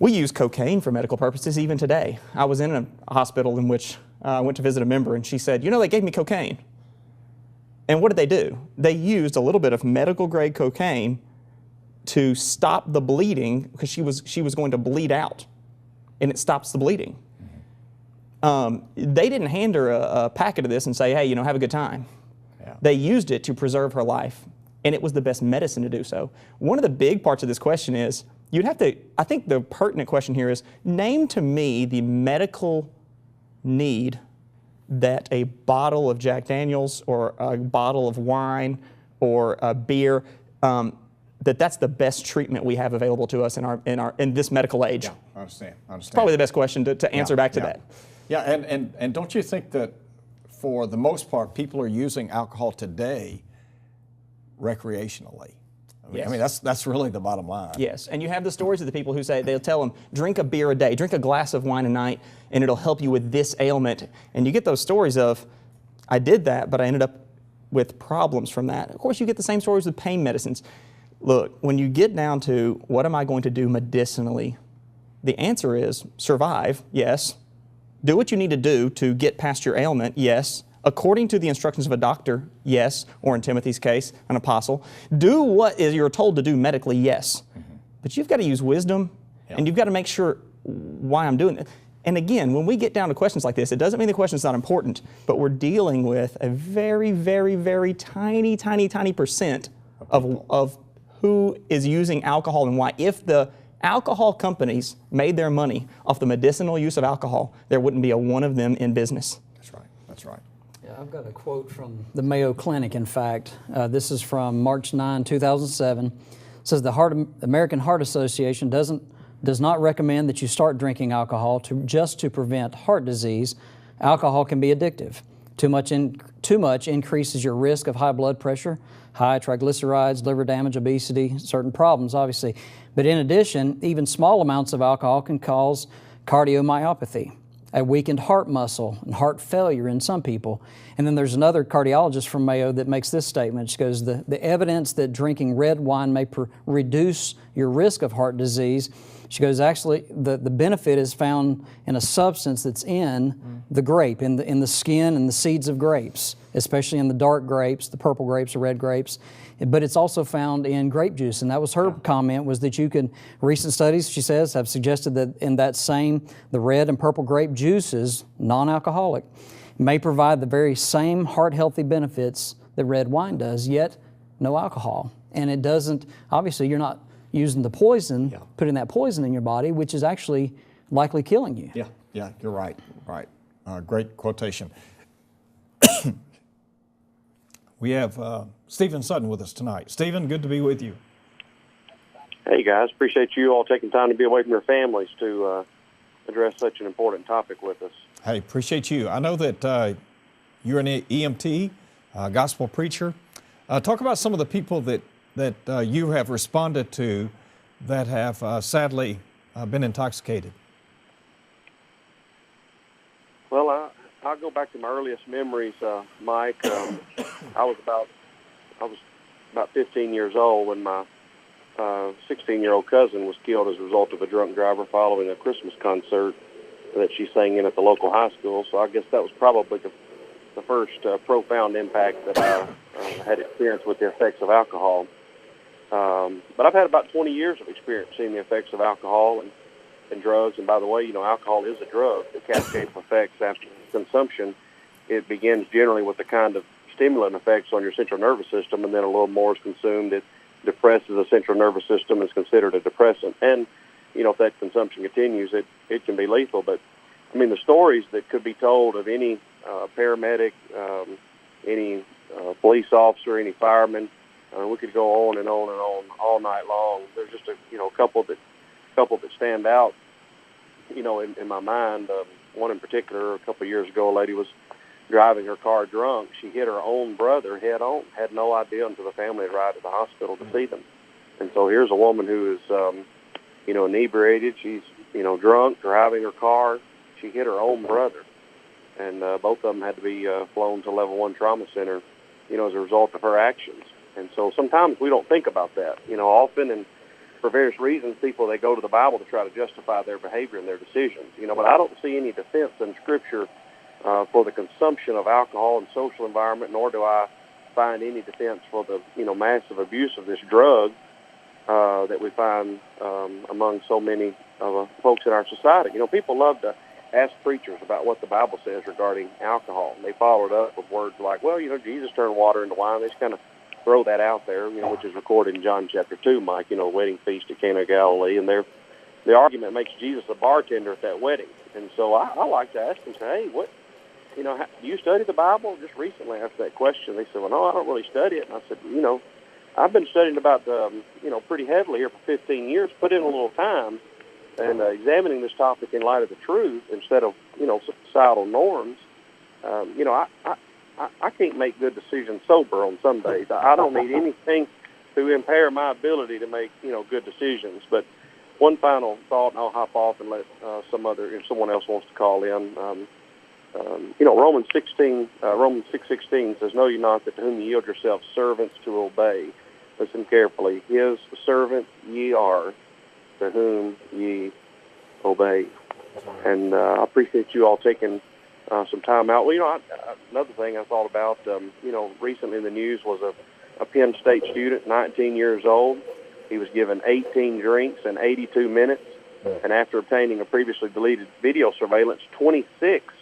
We use cocaine for medical purposes even today. I was in a hospital in which I went to visit a member, and she said, you know, they gave me cocaine. And what did they do? They used a little bit of medical grade cocaine to stop the bleeding, because she was going to bleed out, and it stops the bleeding. They didn't hand her a packet of this and say, hey, you know, have a good time. Yeah. They used it to preserve her life, and it was the best medicine to do so. One of the big parts of this question is, you'd have to, I think the pertinent question here is, name to me the medical need that a bottle of Jack Daniels or a bottle of wine or a beer, that's the best treatment we have available to us in this medical age. Yeah, I understand. It's probably the best question to answer back to that. Yeah, and don't you think that for the most part, people are using alcohol today recreationally? Yes. I mean, that's really the bottom line. Yes, and you have the stories of the people who say, they'll tell them, drink a beer a day, drink a glass of wine a night, and it'll help you with this ailment. And you get those stories of, I did that, but I ended up with problems from that. Of course, you get the same stories with pain medicines. Look, when you get down to what am I going to do medicinally, the answer is survive, yes. Do what you need to do to get past your ailment, yes. According to the instructions of a doctor, yes, or in Timothy's case, an apostle. Do what you're told to do medically, yes. But you've got to use wisdom, and you've got to make sure why I'm doing it. And again, when we get down to questions like this, it doesn't mean the question's not important, but we're dealing with a very, very, very tiny, tiny, tiny percent of who is using alcohol and why. If the alcohol companies made their money off the medicinal use of alcohol, there wouldn't be a one of them in business. That's right. That's right. Yeah, I've got a quote from the Mayo Clinic, in fact. This is from March 9, 2007. It says the American Heart Association does not recommend that you start drinking alcohol just to prevent heart disease. Alcohol can be addictive. Too much increases your risk of high blood pressure, high triglycerides, liver damage, obesity, certain problems, obviously. But in addition, even small amounts of alcohol can cause cardiomyopathy, a weakened heart muscle and heart failure in some people. And then there's another cardiologist from Mayo that makes this statement. She goes, the evidence that drinking red wine may reduce your risk of heart disease, she goes, actually, the benefit is found in a substance that's in the grape, in the skin and the seeds of grapes, especially in the dark grapes, the purple grapes, the red grapes. But it's also found in grape juice. And that was her comment, was that you can, recent studies, she says, have suggested that in that same, the red and purple grape juices, non-alcoholic, may provide the very same heart-healthy benefits that red wine does, yet no alcohol. And it doesn't, obviously you're not using the poison, putting that poison in your body, which is actually likely killing you. Yeah, you're right, right. Great quotation. We have Stephen Sutton with us tonight. Stephen, good to be with you. Hey, guys. Appreciate you all taking time to be away from your families to address such an important topic with us. Hey, appreciate you. I know that you're an EMT, gospel preacher. Talk about some of the people that you have responded to that have sadly been intoxicated. Well, I'll go back to my earliest memories, Mike. I was about 15 years old when my 16-year-old cousin was killed as a result of a drunk driver following a Christmas concert that she sang in at the local high school. So I guess that was probably the first profound impact that I had experienced with the effects of alcohol. But I've had about 20 years of experience seeing the effects of alcohol and drugs. And by the way, alcohol is a drug. The cascade of effects after consumption, it begins generally with the kind of stimulant effects on your central nervous system, and then a little more is consumed. It depresses the central nervous system, is considered a depressant. And, if that consumption continues, it can be lethal. But, the stories that could be told of any paramedic, any police officer, any fireman, we could go on and on and on all night long. There's just a couple that stand out, in my mind. One in particular, a couple of years ago, a lady was driving her car drunk. She hit her own brother head on. Had no idea until the family arrived at the hospital to see them. And so here's a woman who is, inebriated. She's, drunk, driving her car. She hit her own brother. And both of them had to be flown to Level 1 Trauma Center, as a result of her actions. And so sometimes we don't think about that. Often, and for various reasons, people, they go to the Bible to try to justify their behavior and their decisions. But I don't see any defense in Scripture for the consumption of alcohol in social environment, nor do I find any defense for the, massive abuse of this drug that we find among so many folks in our society. People love to ask preachers about what the Bible says regarding alcohol. And they follow it up with words like, well, Jesus turned water into wine. They just kind of throw that out there, which is recorded in John chapter 2, Mike, wedding feast at Cana of Galilee. And the argument makes Jesus a bartender at that wedding. And so I like to ask them, say, hey, what, do you study the Bible? Just recently asked that question. They said, well, no, I don't really study it. And I said, I've been studying about, pretty heavily here for 15 years, put in a little time and examining this topic in light of the truth instead of, societal norms. I can't make good decisions sober on some days. I don't need anything to impair my ability to make, good decisions. But one final thought, and I'll hop off and let if someone else wants to call in. Romans 6:16 says, know ye not that to whom ye yield yourselves servants to obey. Listen carefully. His servant ye are, to whom ye obey. And I appreciate you all taking some time out. Well, another thing I thought about, recently in the news was a Penn State student, 19 years old. He was given 18 drinks in 82 minutes, and after obtaining a previously deleted video surveillance, 26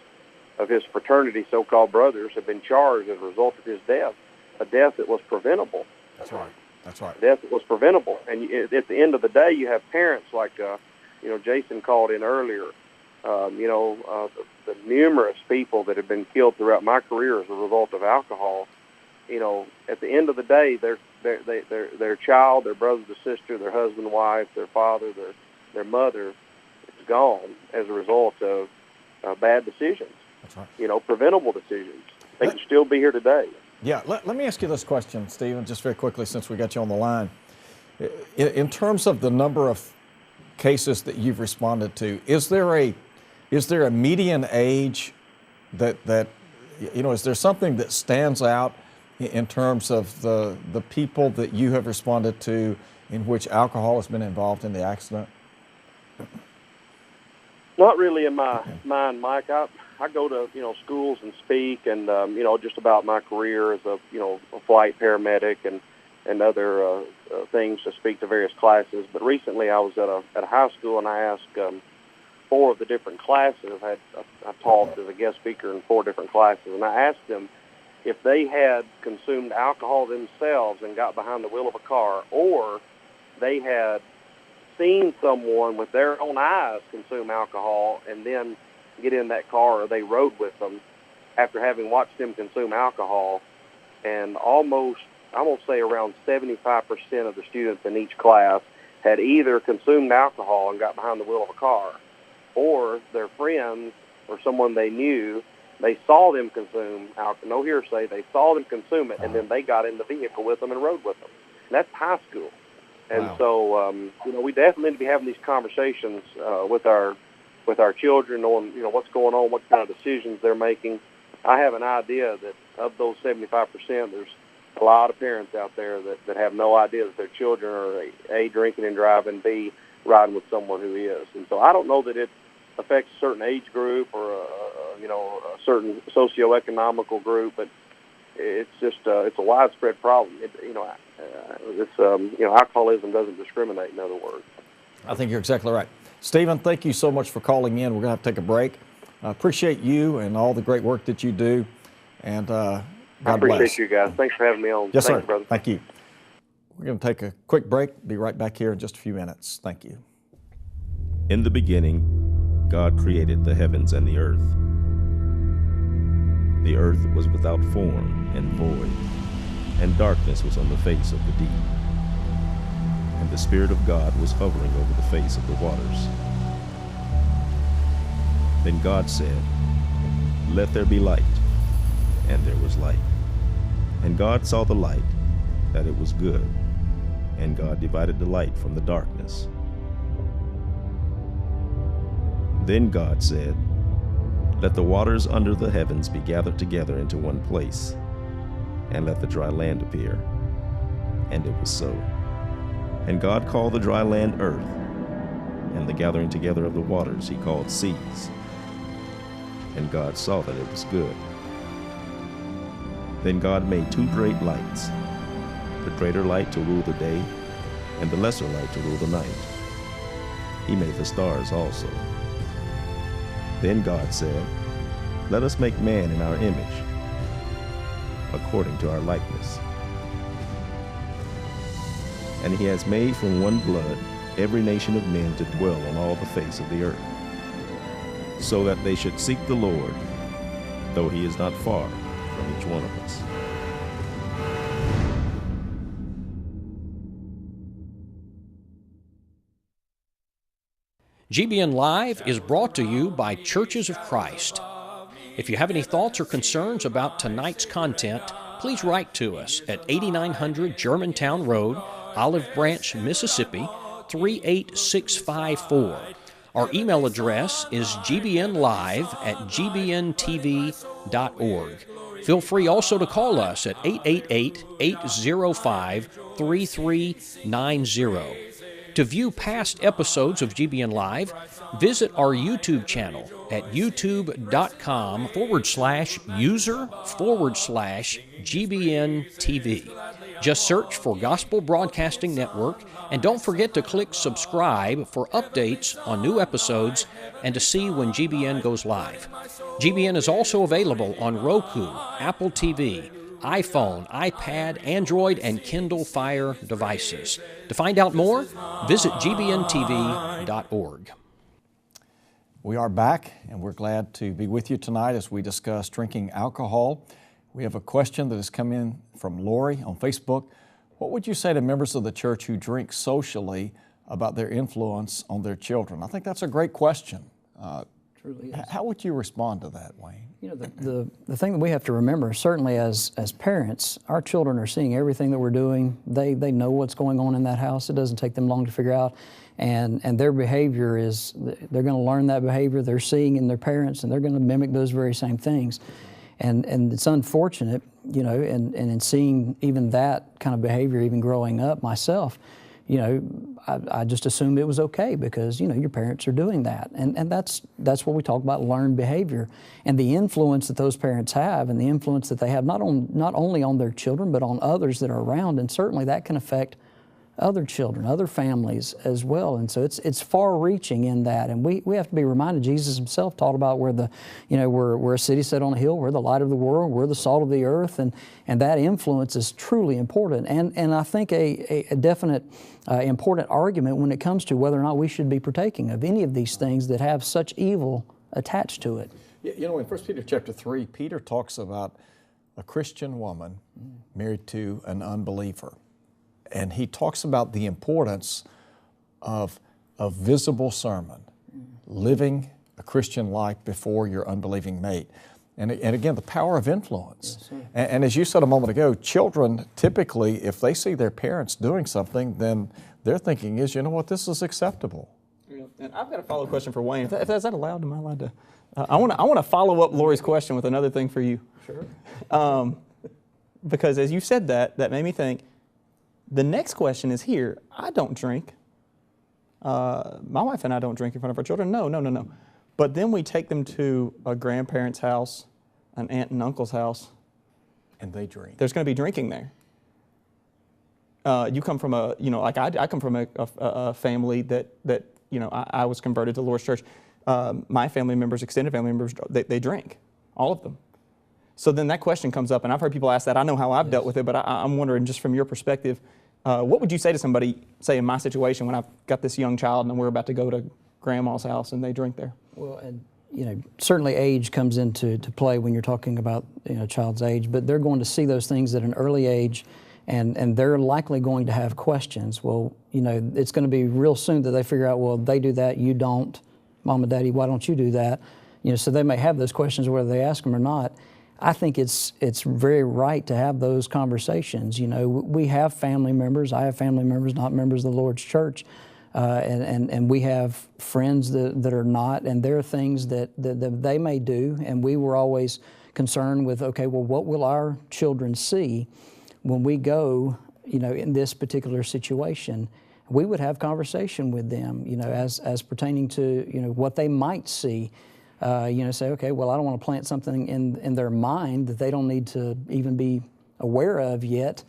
of his fraternity so-called brothers have been charged as a result of his death, a death that was preventable. That's right. That's right. Death that was preventable. And at the end of the day, you have parents like, Jason called in earlier, the numerous people that have been killed throughout my career as a result of alcohol. At the end of the day, their child, their brother, their sister, their husband, wife, their father, their mother, is gone as a result of bad decisions. That's right. Preventable decisions. They can still be here today. Yeah, let me ask you this question, Stephen, just very quickly since we got you on the line. In terms of the number of cases that you've responded to, is there a Is there a median age that is there something that stands out in terms of the people that you have responded to in which alcohol has been involved in the accident? Not really in my mind, Mike. I go to schools and speak, and just about my career as a flight paramedic and other things to speak to various classes. But recently, I was at a high school, and I asked 4 of the different classes. I taught as a guest speaker in 4 different classes, and I asked them if they had consumed alcohol themselves and got behind the wheel of a car, or they had seen someone with their own eyes consume alcohol and then get in that car, or they rode with them after having watched them consume alcohol. And almost, I won't say around 75% of the students in each class had either consumed alcohol and got behind the wheel of a car, or their friends or someone they knew, they saw them consume alcohol, no hearsay, they saw them consume it, and then they got in the vehicle with them and rode with them. And that's high school. And so, we definitely need to be having these conversations with our children on, what's going on, what kind of decisions they're making. I have an idea that of those 75%, there's a lot of parents out there that have no idea that their children are A, drinking and driving, B, riding with someone who is. And so I don't know that it affects a certain age group or a certain socioeconomical group, but it's just it's a widespread problem. Alcoholism doesn't discriminate, in other words. I think you're exactly right. Stephen, thank you so much for calling in. We're going to have to take a break. I appreciate you and all the great work that you do, and God I appreciate bless. you guys. Thanks for having me on. Yes, Thanks, sir. brother. Thank you. We're going to take a quick break. Be right back here in just a few minutes. Thank you. In the beginning, God created the heavens and the earth. The earth was without form and void, and darkness was on the face of the deep. And the Spirit of God was hovering over the face of the waters. Then God said, "Let there be light," and there was light. And God saw the light, that it was good, and God divided the light from the darkness. Then God said, "Let the waters under the heavens be gathered together into one place, and let the dry land appear." And it was so. And God called the dry land earth, and the gathering together of the waters he called seas. And God saw that it was good. Then God made 2 great lights, the greater light to rule the day, and the lesser light to rule the night. He made the stars also. Then God said, "Let us make man in our image, according to our likeness." And he has made from one blood every nation of men to dwell on all the face of the earth, so that they should seek the Lord, though he is not far from each one of us. GBN Live is brought to you by Churches of Christ. If you have any thoughts or concerns about tonight's content, please write to us at 8900 Germantown Road, Olive Branch, Mississippi, 38654. Our email address is gbnlive@gbntv.org. Feel free also to call us at 888-805-3390. To view past episodes of GBN Live, visit our YouTube channel at youtube.com/user/GBN TV. Just search for Gospel Broadcasting Network, and don't forget to click subscribe for updates on new episodes and to see when GBN goes live. GBN is also available on Roku, Apple TV, iPhone, iPad, Android, and Kindle Fire devices. To find out more, visit gbntv.org. We are back, and we're glad to be with you tonight as we discuss drinking alcohol. We have a question that has come in from Lori on Facebook. What would you say to members of the church who drink socially about their influence on their children? I think that's a great question. Truly is. How would you respond to that, Wayne? The thing that we have to remember, certainly as parents, our children are seeing everything that we're doing. They know what's going on in that house. It doesn't take them long to figure out. And their behavior is, they're going to learn that behavior they're seeing in their parents, and they're going to mimic those very same things. And it's unfortunate, and in seeing even that kind of behavior, even growing up myself, I just assumed it was okay because, your parents are doing that. And that's what we talk about, learned behavior. And the influence that those parents have and the influence that they have not only on their children, but on others that are around. And certainly that can affect other children, other families as well. And so it's far-reaching in that. And we have to be reminded, Jesus himself taught about we're a city set on a hill, we're the light of the world, we're the salt of the earth, and that influence is truly important. And I think a definite important argument when it comes to whether or not we should be partaking of any of these things that have such evil attached to it. In 1 Peter chapter 3, Peter talks about a Christian woman married to an unbeliever. And he talks about the importance of a visible sermon, living a Christian life before your unbelieving mate. And again, the power of influence. Yes, and as you said a moment ago, children typically, if they see their parents doing something, then their thinking is, this is acceptable. Yeah. And I've got a follow-up question for Wayne. Is that allowed? Am I allowed to? I want to follow up Lori's question with another thing for you. Sure. Because as you said that made me think, the next question is here. I don't drink. My wife and I don't drink in front of our children. No. But then we take them to a grandparent's house, an aunt and uncle's house. And they drink. There's going to be drinking there. You come from I come from a family that I was converted to the Lord's Church. My family members, extended family members, they drink, all of them. So then that question comes up, and I've heard people ask that. I know how I've dealt with it, but I'm wondering, just from your perspective, what would you say to somebody, say in my situation, when I've got this young child and we're about to go to grandma's house and they drink there? Well, and certainly age comes into play when you're talking about child's age, but they're going to see those things at an early age, and they're likely going to have questions. Well, it's going to be real soon that they figure out, well, they do that, you don't. Mom and Daddy, why don't you do that? So they may have those questions whether they ask them or not. I think it's very right to have those conversations. We have family members. I have family members, not members of the Lord's church, and we have friends that are not, and there are things that they may do, and we were always concerned with, okay, well, what will our children see when we go, in this particular situation? We would have conversation with them, as pertaining to, what they might see. Say, okay, well, I don't want to plant something in their mind that they don't need to even be aware of yet,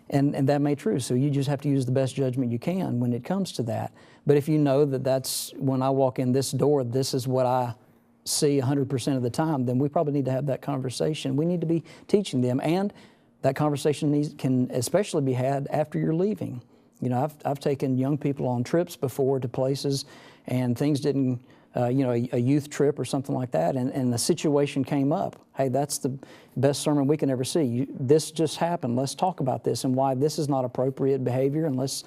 and that may be true. So you just have to use the best judgment you can when it comes to that. But if you know that that's, when I walk in this door, this is what I see 100% of the time, then we probably need to have that conversation. We need to be teaching them, and that conversation can especially be had after you're leaving. I've taken young people on trips before to places, and things didn't, a youth trip or something like that, and the situation came up. Hey, that's the best sermon we can ever see. This just happened. Let's talk about this and why this is not appropriate behavior, and let's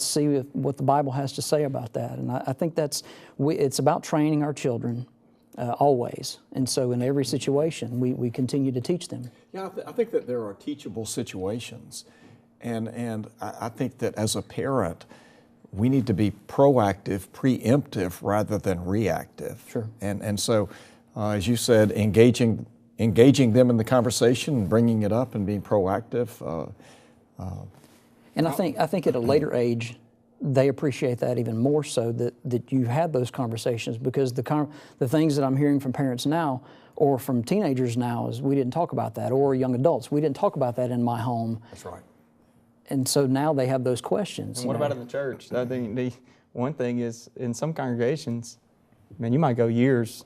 see what the Bible has to say about that. And I think it's about training our children always. And so in every situation, we continue to teach them. Yeah, I think that there are teachable situations. And I think that as a parent, we need to be proactive, preemptive, rather than reactive. Sure. And so, as you said, engaging them in the conversation and bringing it up and being proactive. And I think at a later age, they appreciate that even more so, that you had those conversations, because the things that I'm hearing from parents now or from teenagers now is, we didn't talk about that, or young adults, we didn't talk about that in my home. That's right. And so now they have those questions. And what about in the church? The one thing is, in some congregations, man, you might go years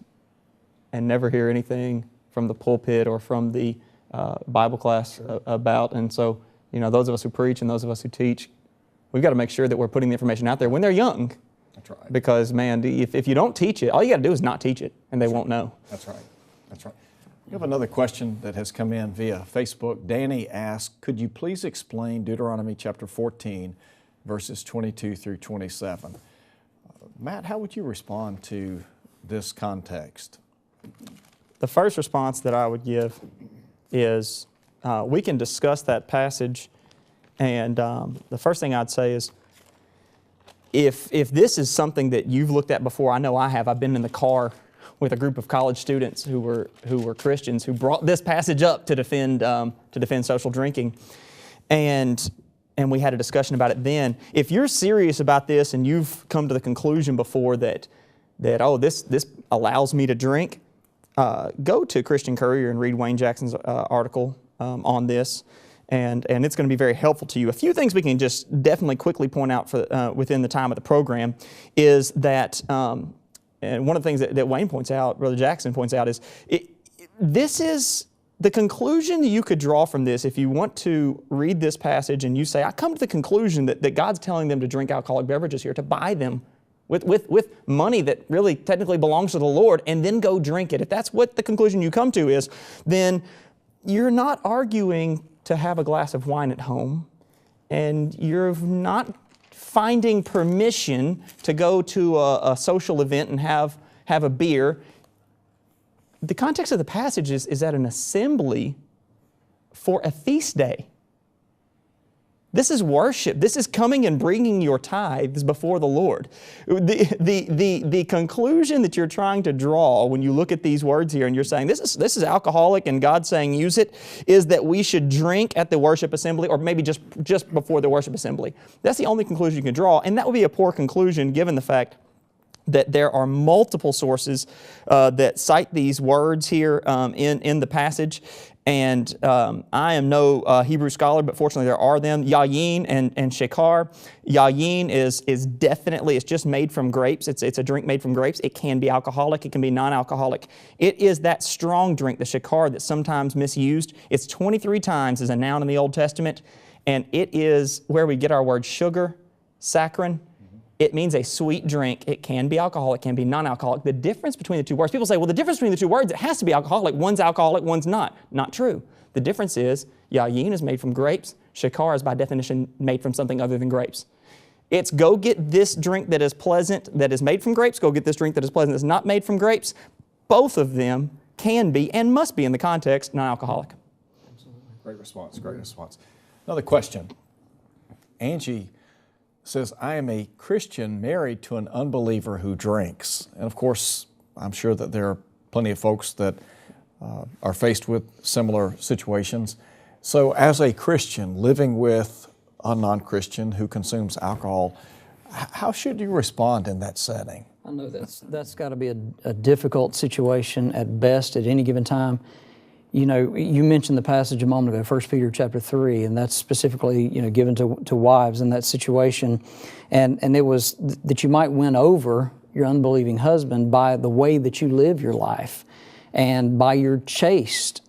and never hear anything from the pulpit or from the Bible class about. And so, those of us who preach and those of us who teach, we've got to make sure that we're putting the information out there when they're young. That's right. Because, man, if you don't teach it, all you got to do is not teach it, and they won't know. That's right. That's right. We have another question that has come in via Facebook. Danny asked, could you please explain Deuteronomy chapter 14, verses 22 through 27? Matt, how would you respond to this context? The first response that I would give is we can discuss that passage, and the first thing I'd say is if this is something that you've looked at before, I know I have. I've been in the car with a group of college students who were Christians who brought this passage up to defend social drinking, and we had a discussion about it then. If you're serious about this and you've come to the conclusion before that this allows me to drink, go to Christian Courier and read Wayne Jackson's article on this, and it's going to be very helpful to you. A few things we can just definitely quickly point out for within the time of the program is that, and one of the things that Wayne points out, Brother Jackson points out, is this is the conclusion that you could draw from this if you want to read this passage and you say, I come to the conclusion that God's telling them to drink alcoholic beverages here, to buy them with money that really technically belongs to the Lord, and then go drink it. If that's what the conclusion you come to is, then you're not arguing to have a glass of wine at home, and you're not finding permission to go to a social event and have a beer. The context of the passage is at an assembly for a feast day. This is worship. This is coming and bringing your tithes before the Lord. The conclusion that you're trying to draw when you look at these words here and you're saying this is alcoholic and God's saying use it, is that we should drink at the worship assembly, or maybe just before the worship assembly. That's the only conclusion you can draw, and that would be a poor conclusion given the fact that there are multiple sources that cite these words here in the passage. And I am no Hebrew scholar, but fortunately there are them. Yayin and shekar. Yayin is definitely, it's just made from grapes. It's a drink made from grapes. It can be alcoholic. It can be non-alcoholic. It is that strong drink, the shekar, that's sometimes misused. It's 23 times as a noun in the Old Testament, and it is where we get our word sugar, saccharin. It means a sweet drink. It can be alcoholic, it can be non-alcoholic. The difference between the two words, people say, well, the difference between the two words, it has to be alcoholic. One's alcoholic, one's not. Not true. The difference is, yayin is made from grapes. Shekar is by definition made from something other than grapes. It's go get this drink that is pleasant, that is made from grapes. Go get this drink that is pleasant, that's not made from grapes. Both of them can be and must be in the context non-alcoholic. Absolutely. Great response, great response. Another question. Angie says, I am a Christian married to an unbeliever who drinks. And of course, I'm sure that there are plenty of folks that are faced with similar situations. So as a Christian living with a non-Christian who consumes alcohol, how should you respond in that setting? I know that's got to be a difficult situation at best at any given time. You know, you mentioned the passage a moment ago, 1 Peter chapter 3, and that's specifically, given to wives in that situation. And it was that you might win over your unbelieving husband by the way that you live your life and by your chaste,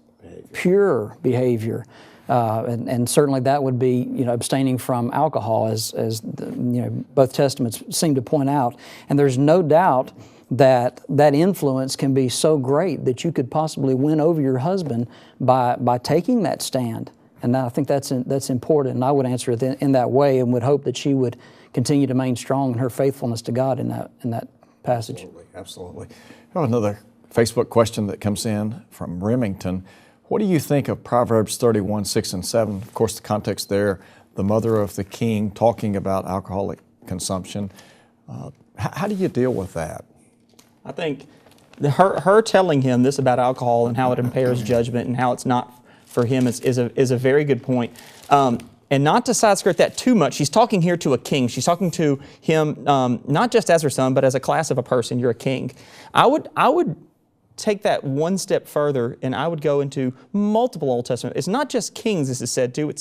pure behavior. And certainly that would be, abstaining from alcohol, as both testaments seem to point out. And there's no doubt that influence can be so great that you could possibly win over your husband by taking that stand. And I think that's important. And I would answer it in that way, and would hope that she would continue to remain strong in her faithfulness to God in that passage. Absolutely, absolutely. I have another Facebook question that comes in from Remington. What do you think of Proverbs 31, 6 and 7? Of course, the context there, the mother of the king talking about alcoholic consumption. How do you deal with that? I think her telling him this about alcohol and how it impairs judgment and how it's not for him is a very good point. And not to side skirt that too much, she's talking here to a king. She's talking to him not just as her son, but as a class of a person. You're a king. I would take that one step further, and I would go into multiple Old Testament. It's not just kings this is said to.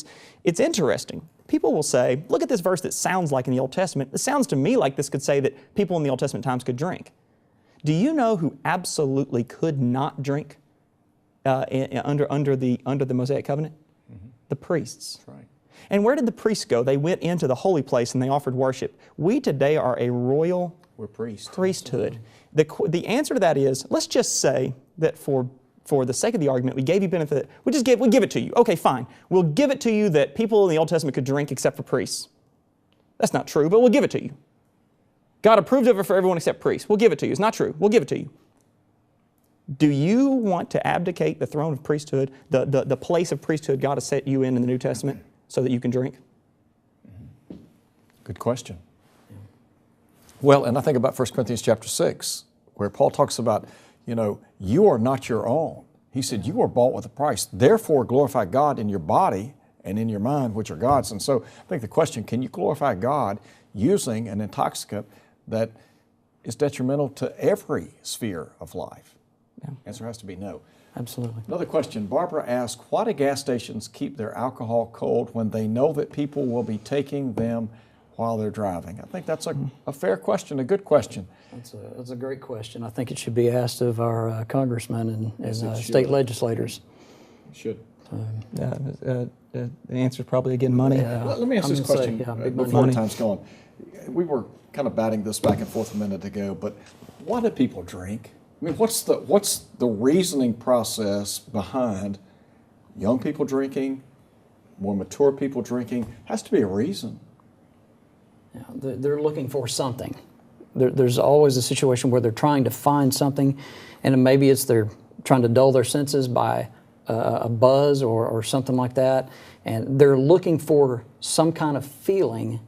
It's interesting. People will say, look at this verse that sounds like in the Old Testament. It sounds to me like this could say that people in the Old Testament times could drink. Do you know who absolutely could not drink under the Mosaic covenant? Mm-hmm. The priests. That's right. And where did the priests go? They went into the holy place and they offered worship. We today are a royal priesthood. The answer to that is, let's just say that for the sake of the argument, we gave you benefit. We give it to you. Okay, fine. We'll give it to you that people in the Old Testament could drink except for priests. That's not true, but we'll give it to you. God approved of it for everyone except priests. We'll give it to you. It's not true. We'll give it to you. Do you want to abdicate the throne of priesthood, the place of priesthood God has set you in the New Testament, so that you can drink? Good question. Well, and I think about 1 Corinthians chapter 6, where Paul talks about, you are not your own. He said, you are bought with a price. Therefore, glorify God in your body and in your mind, which are God's. And so I think the question, can you glorify God using an intoxicant that is detrimental to every sphere of life? Yeah. Answer has to be no. Absolutely. Another question. Barbara asked, why do gas stations keep their alcohol cold when they know that people will be taking them while they're driving? I think that's a fair question, a good question. That's a great question. I think it should be asked of our congressmen and state legislators. It should. The answer is probably, again, money. Let me ask this question before time's gone. We were kind of batting this back and forth a minute ago, but why do people drink? I mean, what's the reasoning process behind young people drinking, more mature people drinking? Has to be a reason. Yeah, they're looking for something. There's always a situation where they're trying to find something, and maybe they're trying to dull their senses by a buzz or something like that, and they're looking for some kind of feeling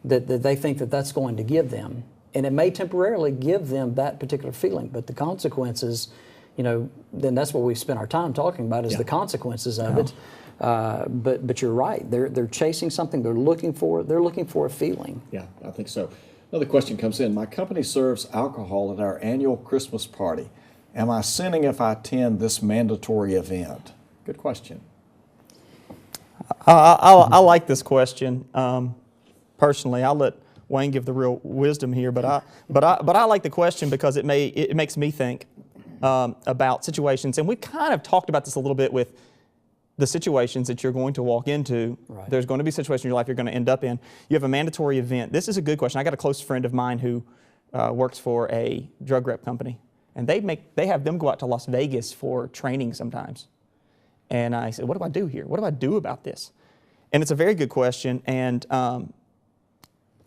that they think that's going to give them. And it may temporarily give them that particular feeling, but the consequences, then that's what we spend our time talking about is the consequences of it. But you're right. They're chasing something. They're looking for a feeling. Yeah, I think so. Another question comes in. My company serves alcohol at our annual Christmas party. Am I sinning if I attend this mandatory event? Good question. I like this question. Personally, I'll let Wayne give the real wisdom here, but I like the question because it makes me think about situations, and we've kind of talked about this a little bit with the situations that you're going to walk into. Right. There's going to be situations in your life you're going to end up in. You have a mandatory event. This is a good question. I got a close friend of mine who works for a drug rep company, and they have them go out to Las Vegas for training sometimes. And I said, what do I do here? What do I do about this? And it's a very good question, and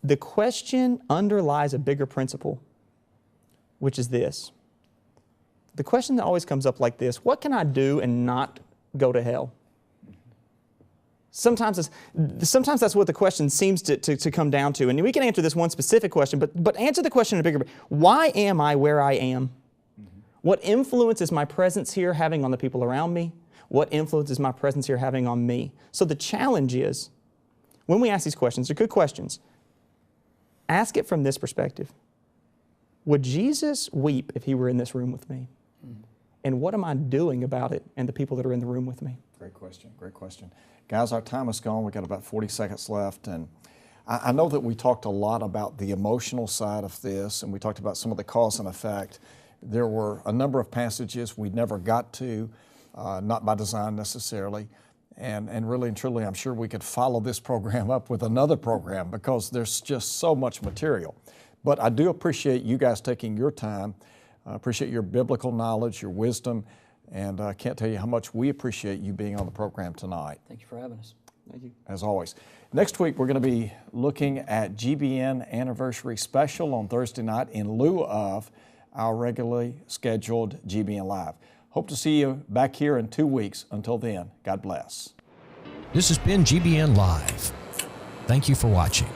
the question underlies a bigger principle, which is this. The question that always comes up like this: what can I do and not go to hell? Sometimes that's what the question seems to come down to. And we can answer this one specific question, but answer the question in a bigger way. Why am I where I am? What influence is my presence here having on the people around me? What influence is my presence here having on me? So the challenge is, when we ask these questions, they're good questions. Ask it from this perspective. Would Jesus weep if he were in this room with me? And what am I doing about it and the people that are in the room with me? Great question, great question. Guys, our time is gone. We've got about 40 seconds left. And I know that we talked a lot about the emotional side of this, and we talked about some of the cause and effect. There were a number of passages we never got to, not by design necessarily. And really and truly, I'm sure we could follow this program up with another program because there's just so much material. But I do appreciate you guys taking your time. I appreciate your biblical knowledge, your wisdom, and I can't tell you how much we appreciate you being on the program tonight. Thank you for having us. Thank you. As always. Next week, we're going to be looking at GBN Anniversary Special on Thursday night in lieu of our regularly scheduled GBN Live. Hope to see you back here in 2 weeks. Until then, God bless. This has been GBN Live. Thank you for watching.